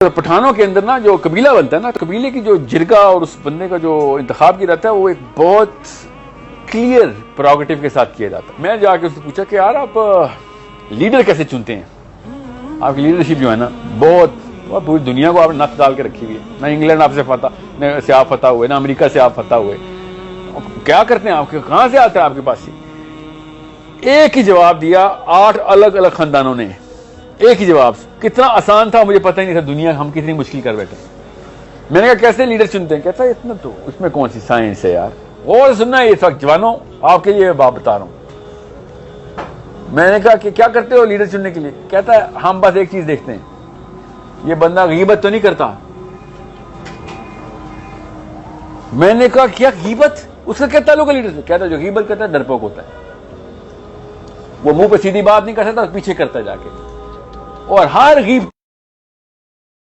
پٹھانوں کے اندر نا جو قبیلہ بنتا ہے نا، قبیلے کی جو جرگہ اور اس بندے کا جو انتخاب کیا جاتا ہے وہ ایک بہت کلیئر پروگیٹو کے ساتھ کیا جاتا ہے. میں جا کے اس سے پوچھا کہ یار آپ لیڈر کیسے چنتے ہیں؟ آپ کی لیڈرشپ جو ہے نا بہت پوری دنیا کو آپ نے نت ڈال کے رکھی ہوئی ہے. نہ انگلینڈ آپ سے آپ فتح ہوئے، نہ امریکہ سے آپ فتح ہوئے. کیا کرتے ہیں آپ کے؟ کہاں سے آتا ہے آپ کے پاس ہی؟ ایک ہی جواب دیا 8 الگ الگ خاندانوں نے، ایک ہی جواب. کتنا آسان تھا مجھے پتہ ہی نہیں تھا. دنیا ہم کتنی مشکل کر بیٹھے. میں نے کہا کیسے لیڈر چنتے ہیں؟ کہتا ہے اتنا تو اس میں کون سی سائنس ہے یار. اور سننا ہے اس وقت جوانوں، آپ کے لیے بات بتا رہا ہوں. میں نے کہا کہ کیا کرتے ہو لیڈر چننے کے لیے؟ کہتا ہے ہم بس ایک چیز دیکھتے ہیں، یہ بندہ غیبت تو نہیں کرتا. میں نے کہا کیا غیبت؟ اس کا کیا تعلق ہے لیڈر سے؟ کہتا ہے جو غیبت کرتا ہے ڈرپوک ہوتا ہے، وہ منہ پہ سیدھی بات نہیں کر سکتا، پیچھے کرتا ہے جا کے. اور ہر غیبت